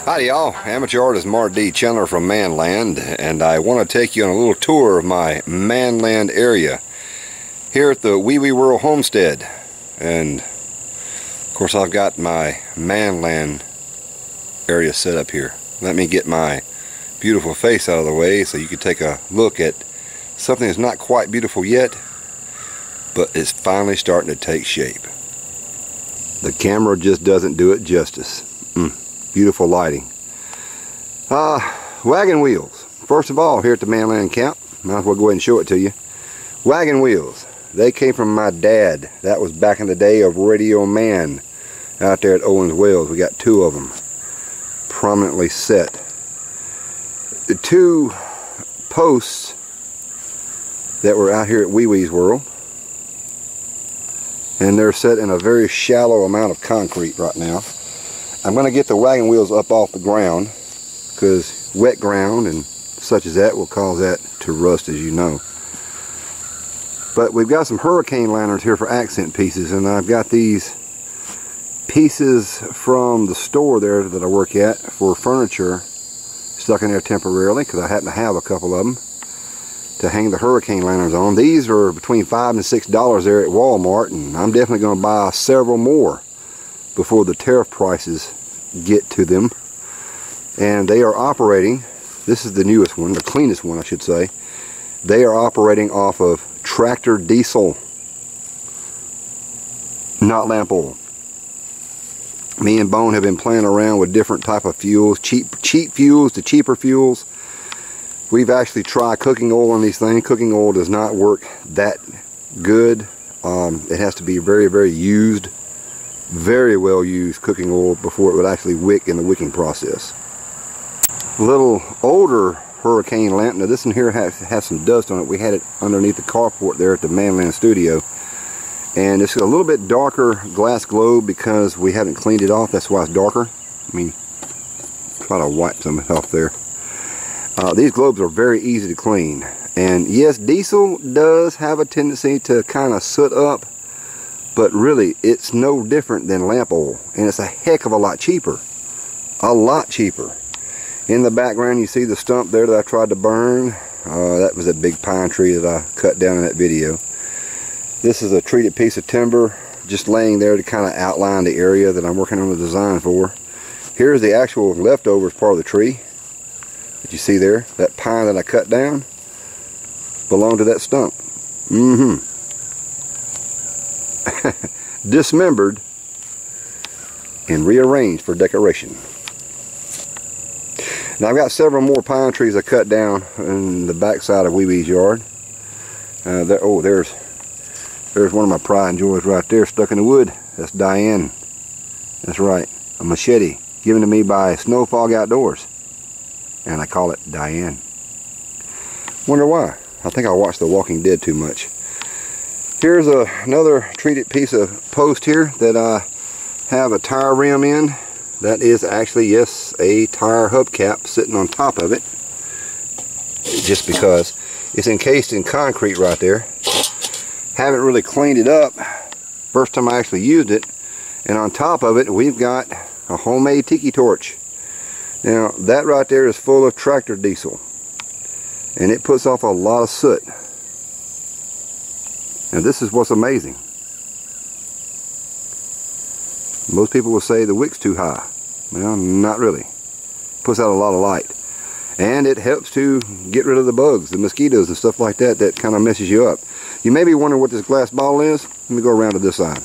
Howdy y'all, amateur artist Mark D. Chandler from ManLand, and I want to take you on a little tour of my ManLand area here at the Wee Wee World Homestead. And of course I've got my ManLand area set up here. Let me get my beautiful face out of the way so you can take a look at something that's not quite beautiful yet, but it's finally starting to take shape. The camera just doesn't do it justice. Beautiful lighting. Wagon wheels. First of all, here at the ManLand camp, might as well go ahead and show it to you. Wagon wheels. They came from my dad. That was back in the day of Radio Man out there at Owens Wells. We got two of them prominently set. The two posts that were out here at Wee Wee's World, and they're set in a very shallow amount of concrete right now. I'm going to get the wagon wheels up off the ground because wet ground and such as that will cause that to rust, as you know. But we've got some hurricane lanterns here for accent pieces, and I've got these pieces from the store there that I work at for furniture stuck in there temporarily because I happen to have a couple of them to hang the hurricane lanterns on. These are between $5 and $6 there at Walmart, and I'm definitely going to buy several more before the tariff prices get to them. And they are operating, this is the newest one, the cleanest one I should say, they are operating off of tractor diesel, not lamp oil. Me and Bone have been playing around with different type of fuels, cheap fuels to cheaper fuels. We've actually tried cooking oil on these things. Cooking oil does not work that good. It has to be very well used cooking oil before it would actually wick in the wicking process. A little older hurricane lamp. Now this one here has some dust on it. We had it underneath the carport there at the ManLand studio, and it's a little bit darker glass globe because we haven't cleaned it off. That's why it's darker. I mean, try to wipe some of it off there. These globes are very easy to clean, and yes, diesel does have a tendency to kind of soot up, but really it's no different than lamp oil, and it's a heck of a lot cheaper. A lot cheaper. In the background you see the stump there that I tried to burn. That was a big pine tree that I cut down in that video. This is a treated piece of timber just laying there to kind of outline the area that I'm working on the design for. Here's the actual leftovers part of the tree that you see there. That pine that I cut down belonged to that stump. Dismembered and rearranged for decoration. Now I've got several more pine trees I cut down in the backside of Wee Wee's yard. There's one of my pride and joys right there stuck in the wood. That's Diane. That's right, a machete given to me by Snowfog Outdoors, and I call it Diane. Wonder why? I think I watched The Walking Dead too much. Here's another treated piece of post here that I have a tire rim in. That is actually, yes, a tire hubcap sitting on top of it, just because it's encased in concrete right there. Haven't really cleaned it up first time I actually used it, and on top of it we've got a homemade tiki torch. Now that right there is full of tractor diesel, and it puts off a lot of soot. Now this is what's amazing. Most people will say the wick's too high. Well, not really. Puts out a lot of light. And it helps to get rid of the bugs, the mosquitoes and stuff like that that kind of messes you up. You may be wondering what this glass bottle is. Let me go around to this side.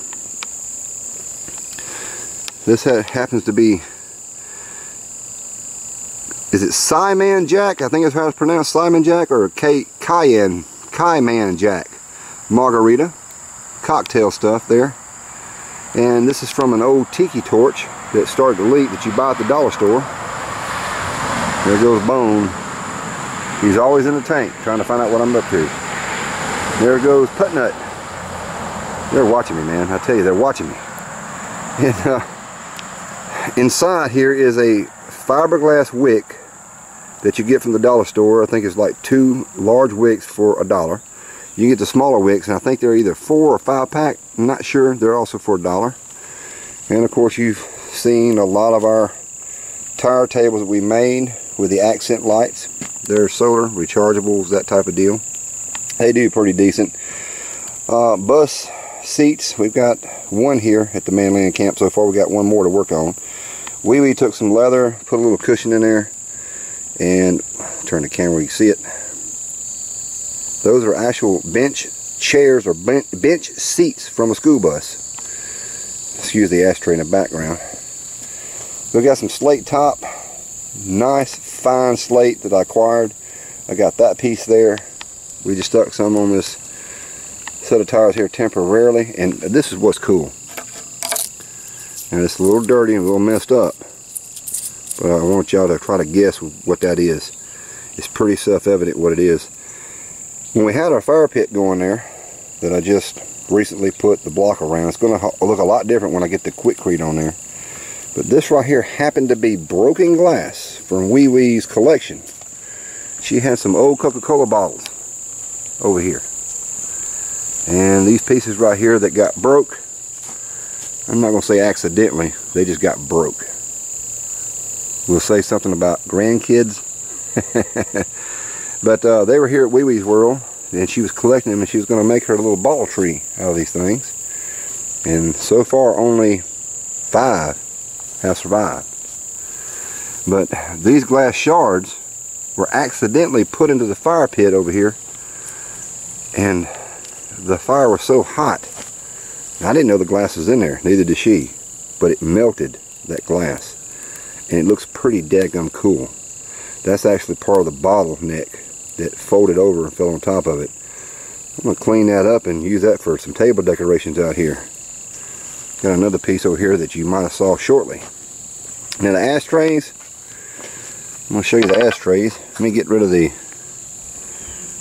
This happens to be, is it Cayman Jack? I think that's how it's pronounced, Cayman Jack, or Cayman Jack margarita cocktail stuff there. And this is from an old tiki torch that started to leak that you buy at the dollar store. There goes Bone. He's always in the tank trying to find out what I'm up to. There goes Putnut. They're watching me, man. I tell you, they're watching me. And inside here is a fiberglass wick that you get from the dollar store. I think it's like 2 large wicks for $1. You can get the smaller wicks, and I think they're either 4 or 5 pack. I'm not sure. They're also for $1. And of course, you've seen a lot of our tire tables that we made with the accent lights. They're solar, rechargeables, that type of deal. They do pretty decent. Bus seats, we've got one here at the ManLand camp so far. We got one more to work on. We took some leather, put a little cushion in there, and turn the camera, you can see it. Those are actual bench chairs or bench seats from a school bus. Excuse the ashtray in the background. We've got some slate top, nice fine slate that I acquired. I got that piece there. We just stuck some on this set of tires here temporarily, and this is what's cool. And it's a little dirty and a little messed up, but I want y'all to try to guess what that is. It's pretty self-evident what it is. When we had our fire pit going there, that I just recently put the block around, it's going to look a lot different when I get the Quikrete on there. But this right here happened to be broken glass from Wee Wee's collection. She had some old Coca-Cola bottles over here. And these pieces right here that got broke, I'm not going to say accidentally, they just got broke. We'll say something about grandkids. But they were here at Wee Wee's World, and she was collecting them, and she was going to make her a little bottle tree out of these things. And so far only 5 have survived. But these glass shards were accidentally put into the fire pit over here, and the fire was so hot. I didn't know the glass was in there, neither did she, but it melted that glass, and it looks pretty daggum cool. That's actually part of the bottleneck that folded over and fell on top of it. I'm going to clean that up and use that for some table decorations out here. Got another piece over here that you might have saw shortly. Now the ashtrays, I'm going to show you the ashtrays. Let me get rid of the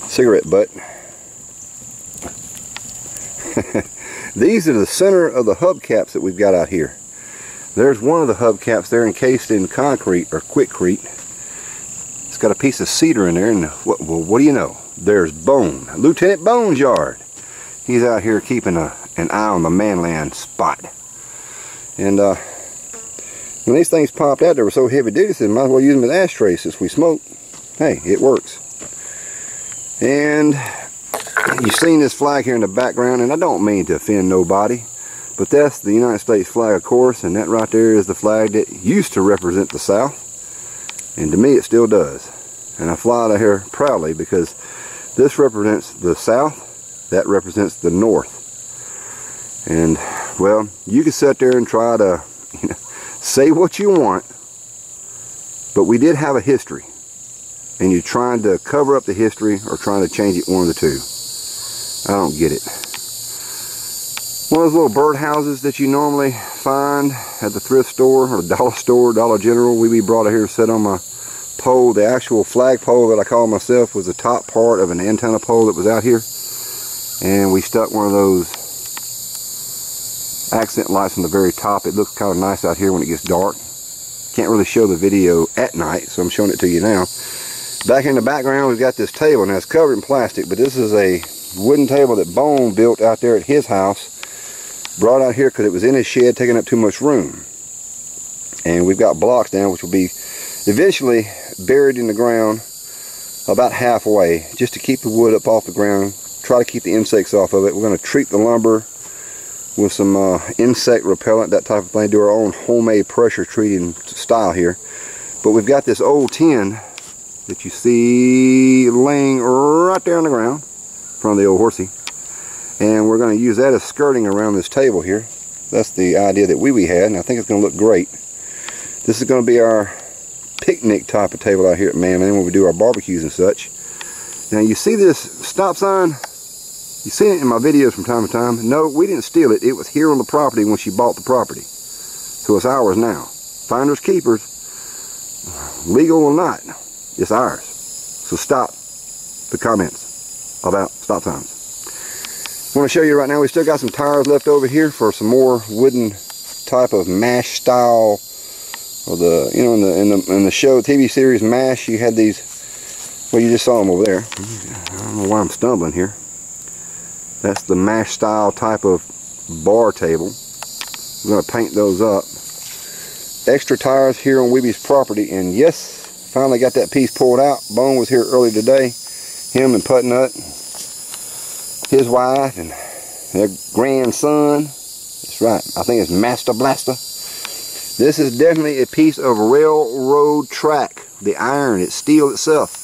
cigarette butt. These are the center of the hubcaps that we've got out here. There's one of the hubcaps there encased in concrete or Quikrete. It's got a piece of cedar in there, and what do you know? There's Bone, Lieutenant Bone's yard. He's out here keeping an eye on the ManLand spot. And when these things popped out, they were so heavy duty, so might as well use them as ashtrays since we smoke. Hey, it works. And you've seen this flag here in the background, and I don't mean to offend nobody, but that's the United States flag, of course, and that right there is the flag that used to represent the South, and to me it still does. And I fly out of here proudly because this represents the South, that represents the North. And well, you can sit there and try to say what you want, but we did have a history, and you're trying to cover up the history or trying to change it, one of the two. I don't get it. One of those little birdhouses that you normally find at the thrift store or dollar store, Dollar General, we brought it here to set on my pole. The actual flag pole that I call myself was the top part of an antenna pole that was out here, and we stuck one of those accent lights on the very top. It looks kind of nice out here when it gets dark. Can't really show the video at night, so I'm showing it to you now. Back in the background, we've got this table. Now it's covered in plastic, but this is a wooden table that Bone built out there at his house. Brought out here because it was in his shed, taking up too much room. And we've got blocks down, which will be eventually buried in the ground about halfway, just to keep the wood up off the ground, try to keep the insects off of it. We're going to treat the lumber with some insect repellent, that type of thing, do our own homemade pressure treating style here. But we've got this old tin that you see laying right there on the ground in front of the old horsey, and we're going to use that as skirting around this table here. That's the idea that we had, and I think it's going to look great. This is going to be our picnic type of table out here at ManLand when we do our barbecues and such. Now you see this stop sign? You've seen it in my videos from time to time. No, we didn't steal it. It was here on the property when she bought the property. So it's ours now. Finders keepers, legal or not, it's ours. So stop the comments about stop signs. I want to show you right now, we still got some tires left over here for some more wooden type of MASH style. Or the, you know, in the show TV series MASH, you had these. Well, you just saw them over there. I don't know why I'm stumbling here. That's the MASH style type of bar table. We're going to paint those up. extra tires here on Weeby's property, and yes, finally got that piece pulled out. Bone was here early today. Him and Putt Nut, his wife, and their grandson. That's right, I think it's Master Blaster. This is definitely a piece of railroad track. The iron, it's steel itself.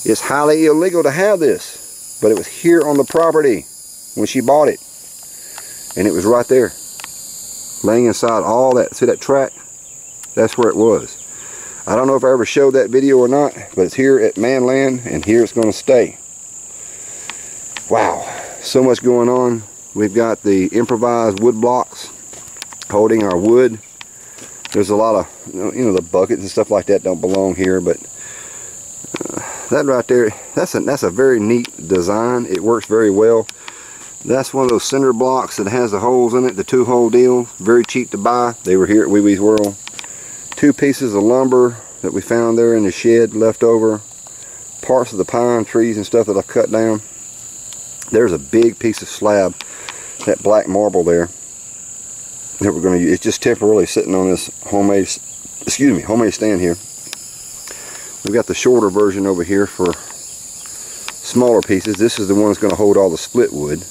It's highly illegal to have this, but it was here on the property when she bought it, and it was right there, laying inside all that. See that track? That's where it was. I don't know if I ever showed that video or not, but it's here at ManLand, and here it's going to stay. Wow, so much going on. We've got the improvised wood blocks holding our wood. There's a lot of, you know, the buckets and stuff like that don't belong here, but that right there, that's a very neat design. It works very well. That's one of those cinder blocks that has the holes in it, the 2-hole deal. Very cheap to buy. They were here at Wee Wee's World. 2 pieces of lumber that we found there in the shed left over. Parts of the pine trees and stuff that I cut down. There's a big piece of slab, that black marble there, that we're going to use. It's just temporarily sitting on this homemade stand here. We've got the shorter version over here for smaller pieces. This is the one that's going to hold all the split wood.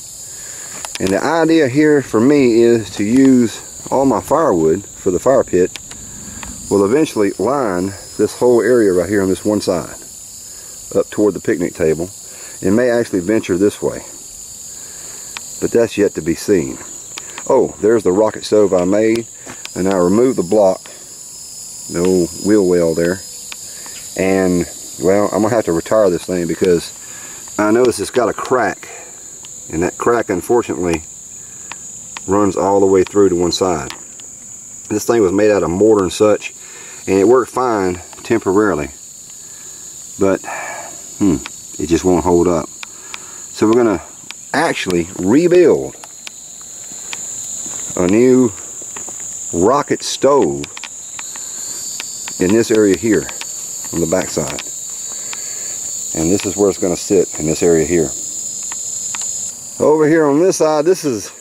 And the idea here for me is to use all my firewood for the fire pit. Will eventually line this whole area right here on this one side up toward the picnic table, and may actually venture this way, but that's yet to be seen. Oh, there's the rocket stove I made, and I removed the block, the old wheel well there, and well, I'm gonna have to retire this thing because I notice it's got a crack, and that crack unfortunately runs all the way through to one side. This thing was made out of mortar and such, and it worked fine temporarily, but it just won't hold up. So we're going to actually rebuild a new rocket stove in this area here on the back side, and this is where it's going to sit, in this area here. Over here on this side, this is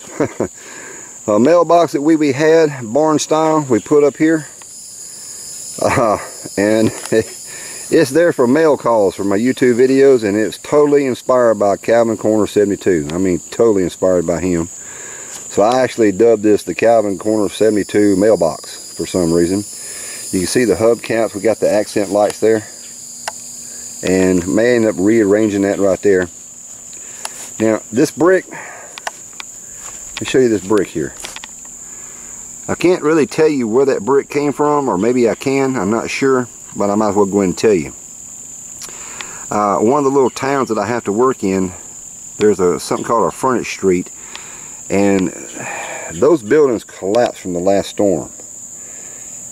a mailbox that we had, barn style, we put up here, and it's there for mail calls for my YouTube videos, and it's totally inspired by Calvin Corner 72. I mean, totally inspired by him. So I actually dubbed this the Calvin Corner 72 mailbox for some reason. You can see the hubcaps, we got the accent lights there, and may end up rearranging that right there. Now this brick, let me show you this brick here. I can't really tell you where that brick came from, or maybe I can, I'm not sure, but I might as well go ahead and tell you. One of the little towns that I have to work in, there's something called a frontage street, and those buildings collapsed from the last storm.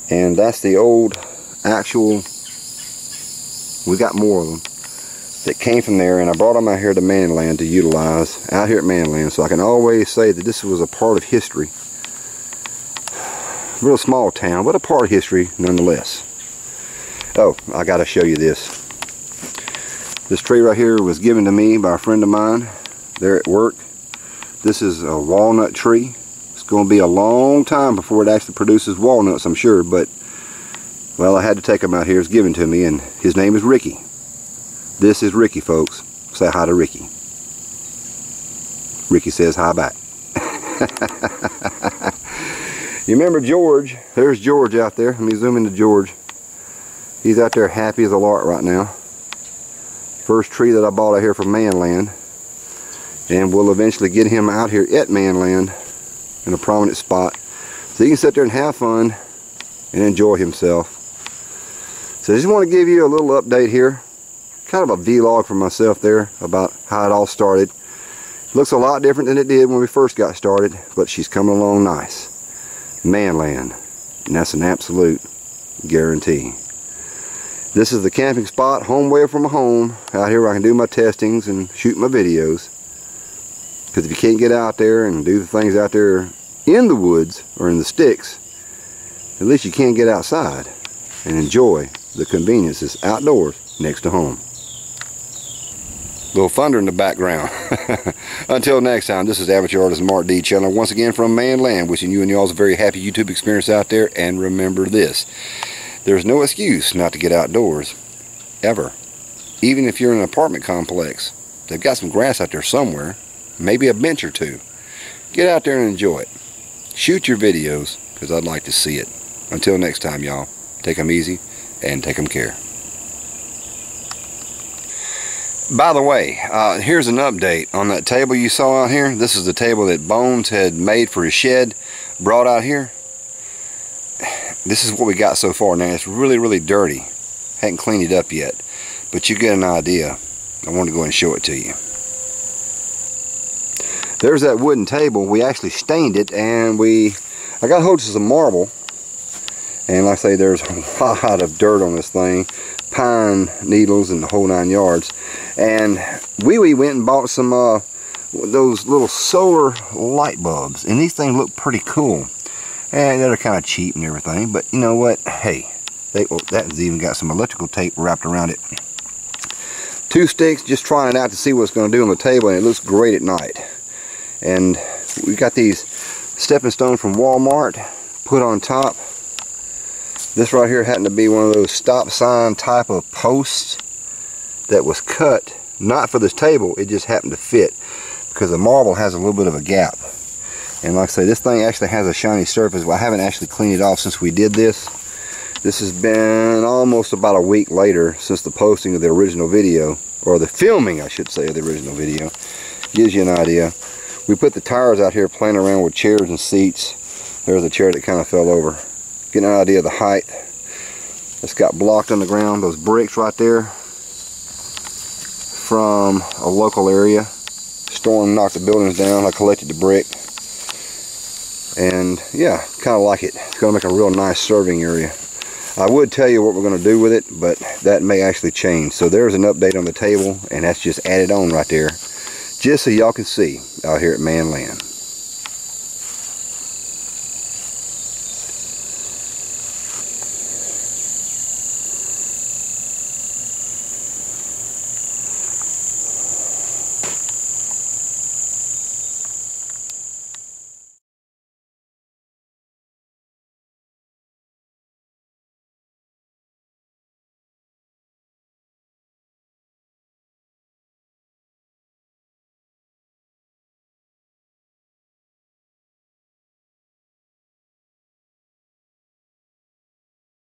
And that's the old actual, we got more of them that came from there, and I brought them out here to ManLand to utilize out here at ManLand, so I can always say that this was a part of history. Real small town, but a part of history nonetheless. Oh, I gotta show you this. This tree right here was given to me by a friend of mine there at work. This is a walnut tree. It's going to be a long time before it actually produces walnuts, I'm sure, but well, I had to take him out here. It's given to me, and his name is Ricky. This is Ricky, folks. Say hi to Ricky. Ricky says hi back. You remember George? There's George out there. Let me zoom into George. He's out there happy as a lark right now. First tree that I bought out here from ManLand, and we'll eventually get him out here at ManLand in a prominent spot so he can sit there and have fun and enjoy himself. So I just want to give you a little update here, kind of a vlog for myself there about how it all started. Looks a lot different than it did when we first got started, but she's coming along nice. ManLand, and that's an absolute guarantee. This is the camping spot, home away from my home, out here where I can do my testings and shoot my videos. Because if you can't get out there and do the things out there in the woods or in the sticks, at least you can get outside and enjoy the conveniences outdoors next to home. Little thunder in the background. Until next time, this is Amateur Artist Mark D. Chandler once again from ManLand, wishing you and y'all a very happy YouTube experience out there. And remember this, there's no excuse not to get outdoors, ever. Even if you're in an apartment complex, they've got some grass out there somewhere, maybe a bench or two. Get out there and enjoy it. Shoot your videos, because I'd like to see it. Until next time, y'all, take them easy and take them care. By the way, here's an update on that table you saw out here. This is the table that Bones had made for his shed, brought out here. This is what we got so far. Now, it's really, really dirty. Hadn't cleaned it up yet, but you get an idea. I wanted to go ahead and show it to you. There's that wooden table. We actually stained it, and I got hold of some marble, and like I say, there's a lot of dirt on this thing, pine needles and the whole 9 yards. And we went and bought some those little solar light bulbs, and these things look pretty cool, and they're kind of cheap and everything, but you know what, hey, that's even got some electrical tape wrapped around it. 2 sticks, just trying it out to see what it's going to do on the table, and it looks great at night. And we got these stepping stones from Walmart put on top. This right here happened to be one of those stop sign type of posts that was cut, not for this table, it just happened to fit because the marble has a little bit of a gap. And like I say, this thing actually has a shiny surface. Well, I haven't actually cleaned it off since we did this. This has been almost about a week later since the posting of the original video, or the filming, I should say, of the original video. Gives you an idea. We put the tires out here playing around with chairs and seats. There's a chair that kind of fell over. Get an idea of the height. It's got blocked on the ground. Those bricks right there from a local area. Storm knocked the buildings down. I collected the brick. And yeah, kind of like it. It's going to make a real nice serving area. I would tell you what we're going to do with it, but that may actually change. So there's an update on the table, and that's just added on right there, just so y'all can see out here at ManLand.